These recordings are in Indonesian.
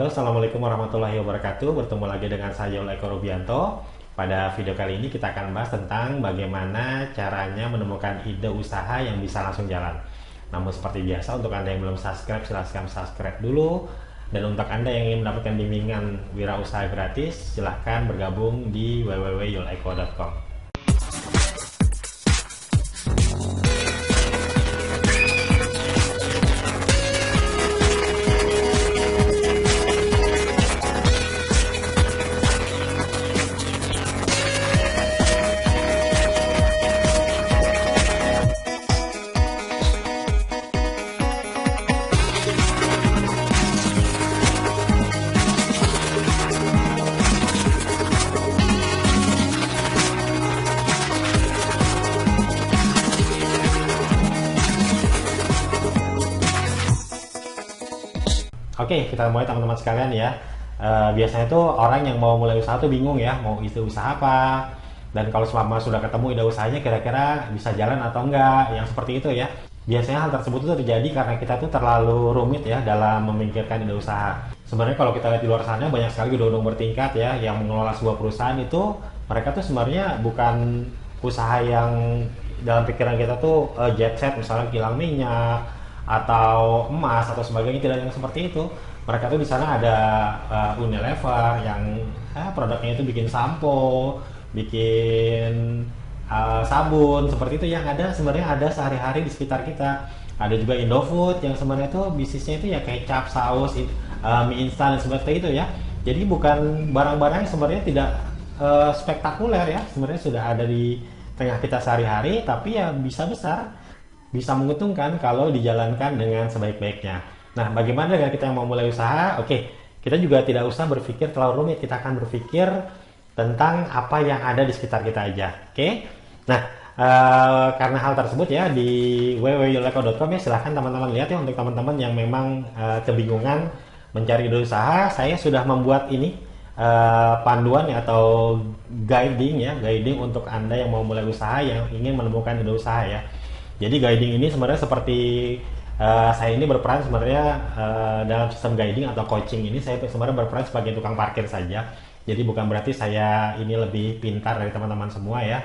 Halo, Assalamualaikum warahmatullahi wabarakatuh. Bertemu lagi dengan saya Eko Rubianto. Pada video kali ini kita akan bahas tentang bagaimana caranya menemukan ide usaha yang bisa langsung jalan. Namun seperti biasa, untuk Anda yang belum subscribe, silahkan subscribe dulu. Dan untuk Anda yang ingin mendapatkan bimbingan wirausaha gratis, silahkan bergabung di www.yuleko.com. Oke, kita mulai teman-teman sekalian ya. Biasanya tuh orang yang mau mulai usaha tuh bingung ya, mau ide usaha apa. Dan kalau selama sudah ketemu ide usahanya kira-kira bisa jalan atau enggak, yang seperti itu ya. Biasanya hal tersebut tuh terjadi karena kita tuh terlalu rumit ya dalam memikirkan ide usaha. Sebenarnya kalau kita lihat di luar sana banyak sekali gedung bertingkat ya yang mengelola sebuah perusahaan itu, mereka tuh sebenarnya bukan usaha yang dalam pikiran kita tuh jet set, misalnya kilang minyak atau emas atau sebagainya, tidak yang seperti itu. Mereka tuh di sana ada Unilever yang produknya itu bikin sampo, bikin sabun seperti itu, yang ada sebenarnya ada sehari-hari di sekitar kita. Ada juga Indofood yang sebenarnya tuh bisnisnya itu ya kecap, saus, mie instan dan seperti itu ya. Jadi bukan barang-barang yang sebenarnya tidak spektakuler ya, sebenarnya sudah ada di tengah kita sehari-hari, tapi ya bisa besar, bisa menguntungkan kalau dijalankan dengan sebaik-baiknya. Nah, bagaimana dengan kita yang mau mulai usaha? Oke, kita juga tidak usah berpikir terlalu rumit. Kita akan berpikir tentang apa yang ada di sekitar kita aja. Oke? Nah, karena hal tersebut ya di www.yuleko.com ya, silahkan teman-teman lihat ya. Untuk teman-teman yang memang kebingungan mencari ide usaha, saya sudah membuat ini panduan ya, atau guiding untuk Anda yang mau mulai usaha, yang ingin menemukan ide usaha ya. Jadi guiding ini sebenarnya seperti saya ini berperan sebenarnya dalam sistem guiding atau coaching ini, saya sebenarnya berperan sebagai tukang parkir saja. Jadi bukan berarti saya ini lebih pintar dari teman-teman semua ya.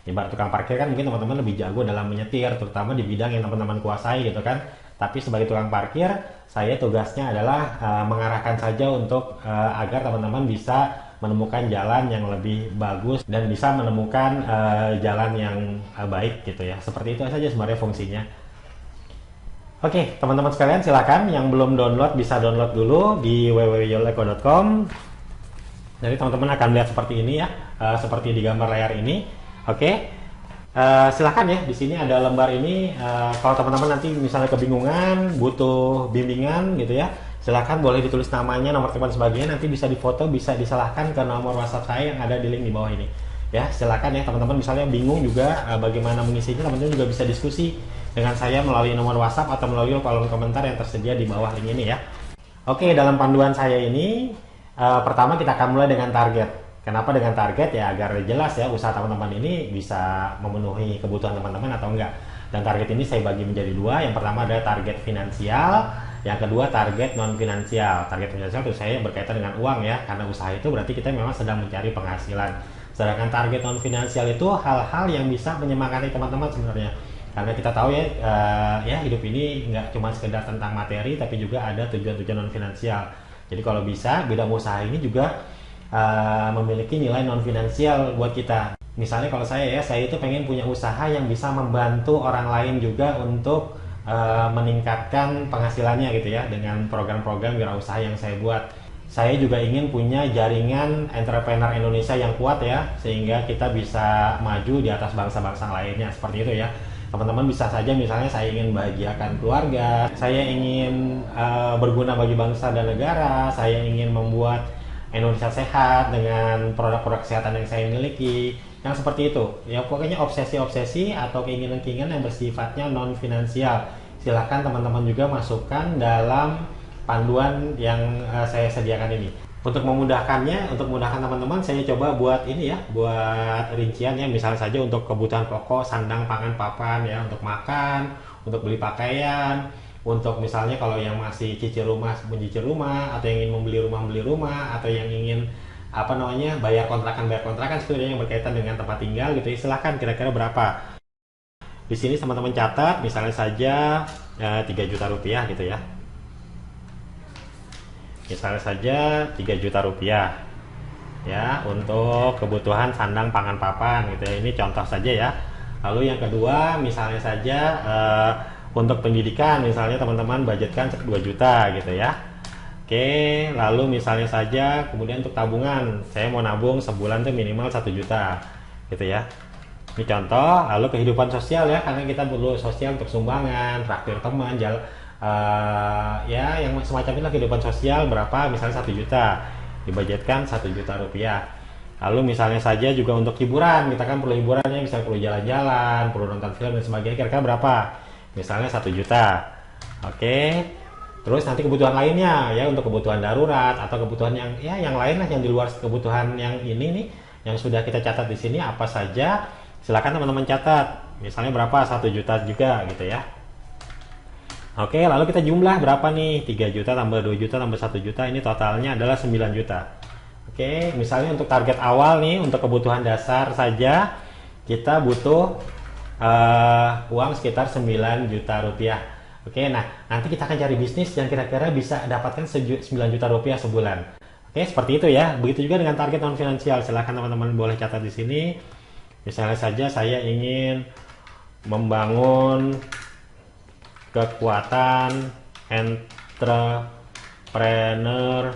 Ibarat tukang parkir kan mungkin teman-teman lebih jago dalam menyetir, terutama di bidang yang teman-teman kuasai gitu kan. Tapi sebagai tukang parkir, saya tugasnya adalah mengarahkan saja untuk agar teman-teman bisa menemukan jalan yang lebih bagus dan bisa menemukan jalan yang baik gitu ya. Seperti itu saja sebenarnya fungsinya. Oke, teman-teman sekalian, silakan yang belum download bisa download dulu di www.yuleko.com. Jadi teman-teman akan lihat seperti ini ya, seperti di gambar layar ini. Oke, silakan ya, di sini ada lembar ini. Kalau teman-teman nanti misalnya kebingungan, butuh bimbingan gitu ya, silahkan boleh ditulis namanya, nomor telepon sebagainya, nanti bisa difoto, bisa disalahkan ke nomor WhatsApp saya yang ada di link di bawah ini. Ya, silakan ya teman-teman, misalnya bingung juga bagaimana mengisinya, teman-teman juga bisa diskusi dengan saya melalui nomor WhatsApp atau melalui kolom komentar yang tersedia di bawah link ini ya. Oke, dalam panduan saya ini pertama kita akan mulai dengan target. Kenapa dengan target? Ya agar jelas ya usaha teman-teman ini bisa memenuhi kebutuhan teman-teman atau enggak. Dan target ini saya bagi menjadi dua. Yang pertama ada target finansial, yang kedua target non finansial. Target finansial itu saya berkaitan dengan uang ya, karena usaha itu berarti kita memang sedang mencari penghasilan. Sedangkan target non finansial itu hal-hal yang bisa menyemangati teman-teman sebenarnya. Karena kita tahu ya, ya hidup ini nggak cuma sekedar tentang materi, tapi juga ada tujuan-tujuan non finansial. Jadi kalau bisa bidang usaha ini juga memiliki nilai non finansial buat kita. Misalnya kalau saya itu pengen punya usaha yang bisa membantu orang lain juga untuk meningkatkan penghasilannya gitu ya, dengan program-program wirausaha yang saya buat. Saya juga ingin punya jaringan entrepreneur Indonesia yang kuat ya, sehingga kita bisa maju di atas bangsa-bangsa lainnya, seperti itu ya. Teman-teman bisa saja misalnya saya ingin bahagiakan keluarga, saya ingin berguna bagi bangsa dan negara, saya ingin membuat Indonesia sehat dengan produk-produk kesehatan yang saya miliki, yang seperti itu ya. Pokoknya obsesi-obsesi atau keinginan-keinginan yang bersifatnya non finansial, silahkan teman-teman juga masukkan dalam panduan yang saya sediakan ini. Untuk memudahkannya, untuk memudahkan teman-teman, saya coba buat ini ya, buat rincian ya. Misalnya saja untuk kebutuhan pokok, sandang, pangan, papan ya, untuk makan, untuk beli pakaian, untuk misalnya kalau yang masih mencicil rumah, atau yang ingin membeli rumah, atau yang ingin apa namanya bayar kontrakan sebenarnya yang berkaitan dengan tempat tinggal gitu ya, silahkan kira-kira berapa. Di sini teman-teman catat misalnya saja 3 juta rupiah gitu ya. Misalnya saja 3 juta rupiah ya untuk kebutuhan sandang pangan papan gitu ya. Ini contoh saja ya. Lalu yang kedua misalnya saja untuk pendidikan misalnya teman-teman budgetkan 2 juta gitu ya. Oke, lalu misalnya saja kemudian untuk tabungan, saya mau nabung sebulan tuh minimal 1 juta gitu ya. Ini contoh. Lalu kehidupan sosial ya, karena kita perlu sosial untuk sumbangan, traktir teman, ya yang semacam itulah kehidupan sosial berapa, misalnya 1 juta, dibudgetkan 1 juta rupiah. Lalu misalnya saja juga untuk hiburan, kita kan perlu hiburannya, misalnya perlu jalan-jalan, perlu nonton film dan sebagainya, kira-kira berapa? Misalnya 1 juta. Oke. Terus nanti kebutuhan lainnya ya, untuk kebutuhan darurat atau kebutuhan yang lain lah yang di luar kebutuhan yang ini nih yang sudah kita catat di sini apa saja, silakan teman-teman catat. Misalnya berapa? 1 juta juga gitu ya. Oke, lalu kita jumlah berapa nih? 3 juta tambah 2 juta tambah 1 juta, ini totalnya adalah 9 juta. Oke, misalnya untuk target awal nih, untuk kebutuhan dasar saja kita butuh uang sekitar 9 juta rupiah. Oke, nah nanti kita akan cari bisnis yang kira-kira bisa dapatkan 9 juta rupiah sebulan. Oke, seperti itu ya. Begitu juga dengan target non finansial. Silahkan teman-teman boleh catat di sini. Misalnya saja saya ingin membangun kekuatan entrepreneur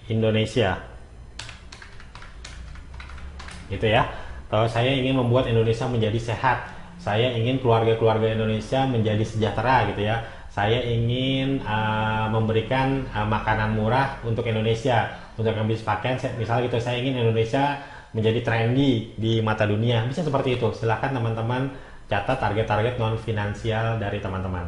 Indonesia. Gitu ya. Atau saya ingin membuat Indonesia menjadi sehat. Saya ingin keluarga-keluarga Indonesia menjadi sejahtera gitu ya. Saya ingin memberikan makanan murah untuk Indonesia, untuk yang habis pakaian. Misalnya gitu, saya ingin Indonesia menjadi trendy di mata dunia. Bisa seperti itu. Silahkan teman-teman catat target-target non finansial dari teman-teman.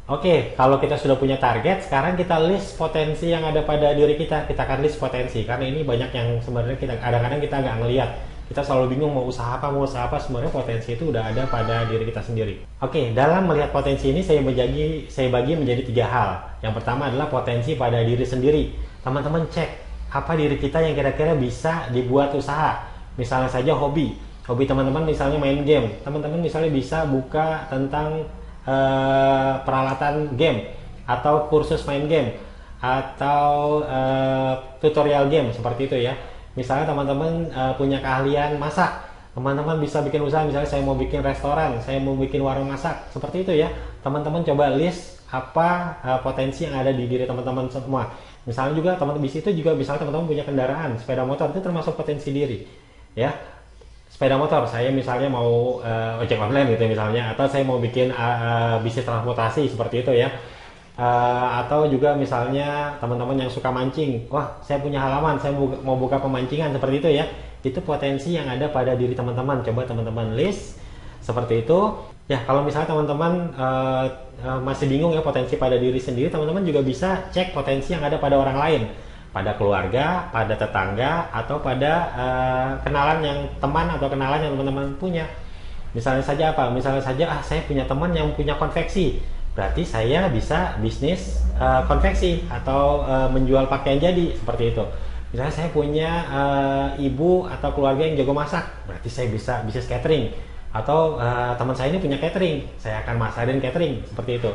Oke, kalau kita sudah punya target, sekarang kita list potensi yang ada pada diri kita. Kita akan list potensi, karena ini banyak yang sebenarnya kita kadang-kadang kita nggak ngelihat. Kita selalu bingung mau usaha apa, sebenarnya potensi itu udah ada pada diri kita sendiri. Oke, dalam melihat potensi ini saya bagi menjadi 3 hal. Yang pertama adalah potensi pada diri sendiri. Teman-teman cek apa diri kita yang kira-kira bisa dibuat usaha. Misalnya saja hobi teman-teman misalnya main game. Teman-teman misalnya bisa buka tentang peralatan game atau kursus main game atau tutorial game seperti itu ya. Misalnya teman-teman punya keahlian masak, teman-teman bisa bikin usaha. Misalnya saya mau bikin restoran, saya mau bikin warung masak, seperti itu ya. Teman-teman coba list apa potensi yang ada di diri teman-teman semua. Misalnya juga teman-teman di situ juga misalnya teman-teman punya kendaraan, sepeda motor, itu termasuk potensi diri ya. Sepeda motor, saya misalnya mau ojek online gitu misalnya, atau saya mau bikin bisnis transportasi seperti itu ya. Atau juga misalnya teman-teman yang suka mancing, wah saya punya halaman, saya mau buka pemancingan seperti itu ya. Itu potensi yang ada pada diri teman-teman. Coba teman-teman list seperti itu ya. Kalau misalnya teman-teman masih bingung ya potensi pada diri sendiri, teman-teman juga bisa cek potensi yang ada pada orang lain, pada keluarga, pada tetangga, atau pada kenalan yang teman atau kenalan yang teman-teman punya. Misalnya saja apa? Misalnya saja saya punya teman yang punya konveksi, berarti saya bisa bisnis konveksi atau menjual pakaian jadi seperti itu. Misalnya saya punya ibu atau keluarga yang jago masak, berarti saya bisa bisnis catering. Atau teman saya ini punya catering, saya akan masakin catering seperti itu.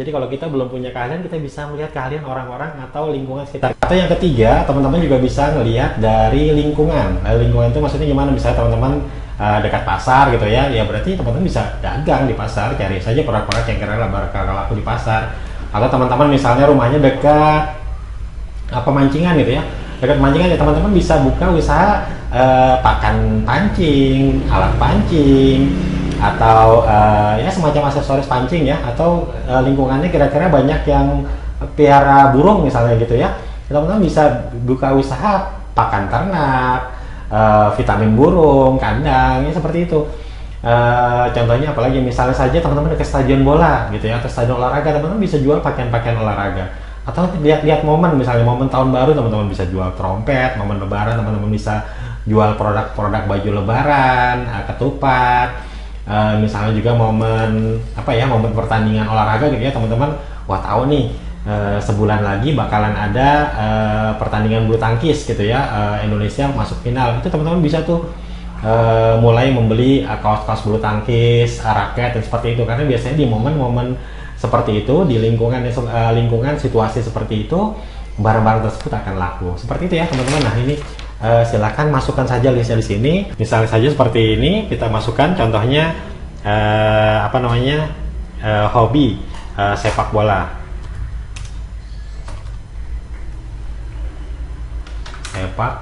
Jadi kalau kita belum punya keahlian, kita bisa melihat keahlian orang-orang atau lingkungan sekitar. Atau yang ketiga, teman-teman juga bisa melihat dari lingkungan. Lingkungan itu maksudnya gimana? Misalnya teman-teman dekat pasar gitu ya, ya berarti teman-teman bisa dagang di pasar, cari saja produk-produk yang kira-kira bakal laku di pasar. Atau teman-teman misalnya rumahnya dekat pemancingan gitu ya, dekat pemancingan ya, teman-teman bisa buka usaha pakan pancing, alat pancing, atau ya semacam aksesoris pancing ya. Atau lingkungannya kira-kira banyak yang piara burung misalnya gitu ya, teman-teman bisa buka usaha pakan ternak, vitamin burung, kandang, ya seperti itu. Contohnya apalagi, misalnya saja teman-teman ke stadion bola gitu ya, atau stadion olahraga, teman-teman bisa jual pakaian-pakaian olahraga. Atau lihat-lihat momen, misalnya momen tahun baru, teman-teman bisa jual trompet. Momen lebaran, teman-teman bisa jual produk-produk baju lebaran, ketupat, misalnya juga momen momen pertandingan olahraga gitu ya teman-teman. Wah, tahu nih sebulan lagi bakalan ada pertandingan bulu tangkis gitu ya, Indonesia masuk final. Itu teman-teman bisa tuh mulai membeli kaos-kaos bulu tangkis, raket dan seperti itu, karena biasanya di momen-momen seperti itu, di lingkungan situasi seperti itu, barang-barang tersebut akan laku. Seperti itu ya teman-teman. Nah, ini silakan masukkan saja listnya di sini. Misalnya saja seperti ini, kita masukkan contohnya hobi sepak bola. Sepak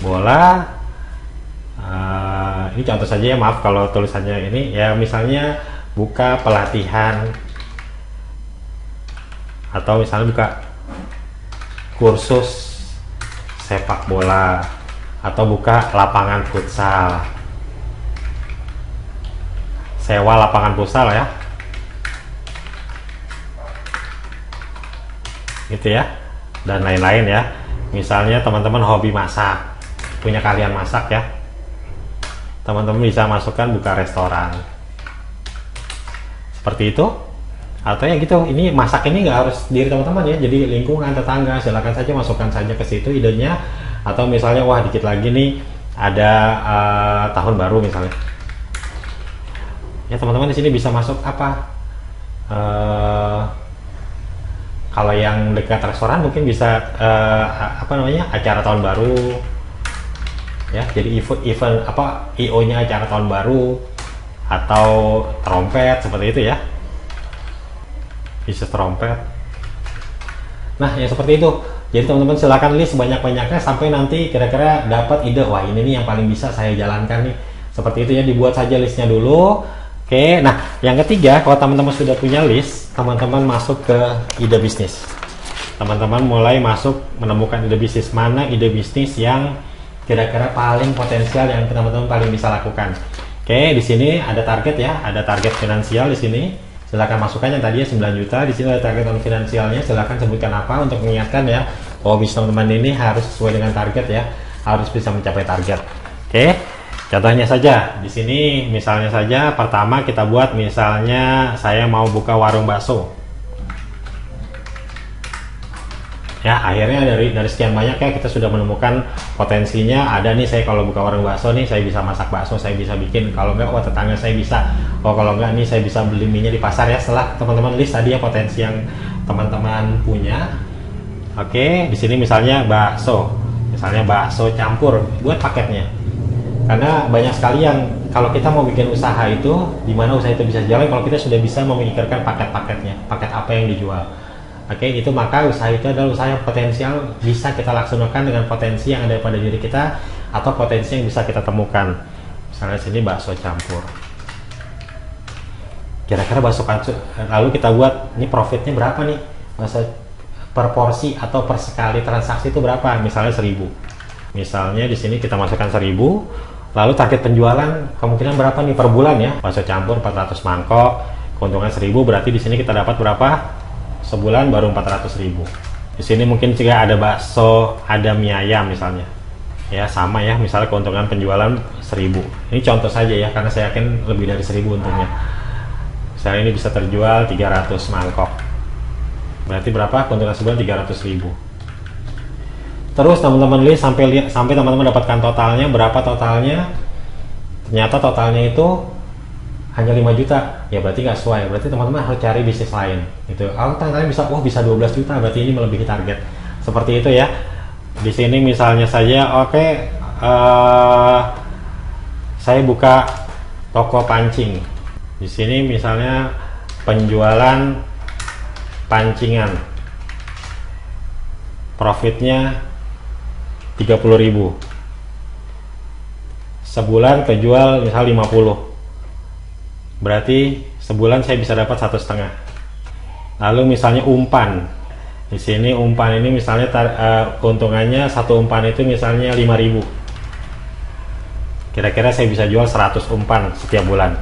bola. Ini contoh saja ya, maaf kalau tulisannya ini ya, misalnya buka pelatihan atau misalnya buka kursus sepak bola atau buka lapangan futsal, sewa lapangan futsal ya, gitu ya, dan lain-lain ya. Misalnya teman-teman hobi masak, punya kalian masak ya, teman-teman bisa masukkan buka restoran seperti itu. Atau ya gitu, ini masak ini nggak harus diri teman-teman ya, jadi lingkungan, tetangga, silakan saja masukkan saja ke situ idenya. Atau misalnya wah dikit lagi nih ada tahun baru misalnya ya, teman-teman di sini bisa masuk apa, kalau yang dekat restoran mungkin bisa acara tahun baru ya, jadi event IO nya acara tahun baru atau trompet seperti itu ya, bisa trompet. Nah ya seperti itu. Jadi teman-teman silakan list sebanyak-banyaknya sampai nanti kira-kira dapat ide, wah ini nih yang paling bisa saya jalankan nih, seperti itu ya. Dibuat saja listnya dulu. Oke, nah yang ketiga, kalau teman-teman sudah punya list, teman-teman masuk ke ide bisnis. Teman-teman mulai masuk menemukan ide bisnis, mana ide bisnis yang kira-kira paling potensial yang teman-teman paling bisa lakukan. Oke, di sini ada target ya, ada target finansial di sini. Silakan masukkan yang tadinya 9 juta, di sini ada target non finansialnya, silakan sebutkan apa untuk mengingatkan ya. Oh, bisnis teman-teman ini harus sesuai dengan target ya, harus bisa mencapai target. Oke. Contohnya saja di sini, misalnya saja pertama kita buat misalnya saya mau buka warung bakso. Ya, akhirnya dari sekian banyak ya kita sudah menemukan potensinya. Ada nih, saya kalau buka warung bakso nih saya bisa masak bakso, saya bisa bikin, kalau enggak wah tetangga saya bisa, kalau enggak nih saya bisa beli minyak di pasar ya. Setelah teman-teman list tadi ya potensi yang teman-teman punya. Oke, di sini misalnya bakso campur, buat paketnya. Karena banyak sekali yang kalau kita mau bikin usaha itu, di mana usaha itu bisa jalan kalau kita sudah bisa memikirkan paket-paketnya, paket apa yang dijual. Oke, itu maka usaha itu adalah usaha yang potensial, bisa kita laksanakan dengan potensi yang ada pada diri kita atau potensi yang bisa kita temukan. Misalnya sini bakso campur. Kira-kira bakso campur, lalu kita buat ini profitnya berapa nih? Masa per porsi atau per sekali transaksi itu berapa? Misalnya 1000. Misalnya di sini kita masukkan 1000. Lalu target penjualan kemungkinan berapa nih per bulan ya? Bakso campur 400 mangkok, keuntungan 1000, berarti di sini kita dapat berapa? Sebulan baru 400.000. Di sini mungkin jika ada bakso, ada mie ayam misalnya, ya sama ya. Misalnya keuntungan penjualan 1000. Ini contoh saja ya, karena saya yakin lebih dari 1000 untungnya. Misalnya ini bisa terjual 300 mangkok. Berarti berapa? Keuntungan sebulan 300.000. Terus teman-teman lihat sampai teman-teman dapatkan totalnya berapa totalnya. Ternyata totalnya itu hanya 5 juta, ya berarti nggak sesuai, berarti teman-teman harus cari bisnis lain gitu. Kalau kalian bisa, bisa 12 juta, berarti ini melebihi target, seperti itu ya. Di sini misalnya saja, saya buka toko pancing. Di sini misalnya penjualan pancingan, profitnya 30.000, sebulan kejual misal 50. Berarti sebulan saya bisa dapat 1,5. Lalu misalnya umpan, di sini umpan ini misalnya keuntungannya satu umpan itu misalnya 5.000. Kira-kira saya bisa jual 100 umpan setiap bulan.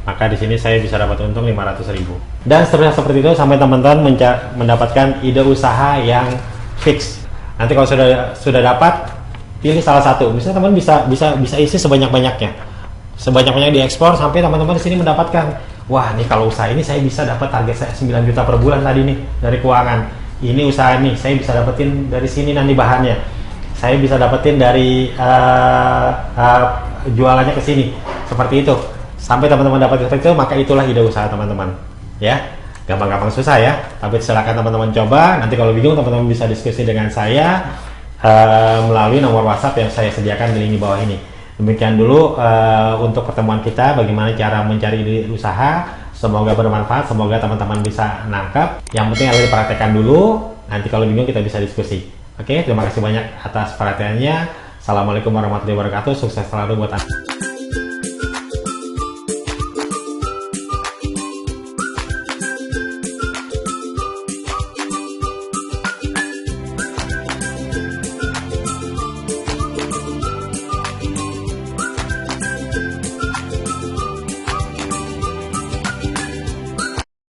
Maka di sini saya bisa dapat untung 500.000. Dan seterusnya seperti itu sampai teman-teman mendapatkan ide usaha yang fix. Nanti kalau sudah dapat, pilih salah satu. Misalnya teman bisa isi sebanyak-banyaknya. sebanyak-banyak diekspor sampai teman-teman di sini mendapatkan, wah nih kalau usaha ini saya bisa dapat target saya 9 juta per bulan tadi nih dari keuangan. Ini usaha nih saya bisa dapetin dari sini nanti bahannya. Saya bisa dapetin dari jualannya ke sini. Seperti itu. Sampai teman-teman dapat seperti itu, maka itulah ide usaha teman-teman. Ya. Gampang-gampang susah ya. Tapi silakan teman-teman coba. Nanti kalau bingung teman-teman bisa diskusi dengan saya melalui nomor WhatsApp yang saya sediakan di link di bawah ini. Demikian dulu untuk pertemuan kita, bagaimana cara mencari ide usaha. Semoga bermanfaat, semoga teman-teman bisa nangkap. Yang penting harus dipraktekkan dulu, nanti kalau bingung kita bisa diskusi. Oke, terima kasih banyak atas perhatiannya. Assalamualaikum warahmatullahi wabarakatuh, sukses selalu buat Anda.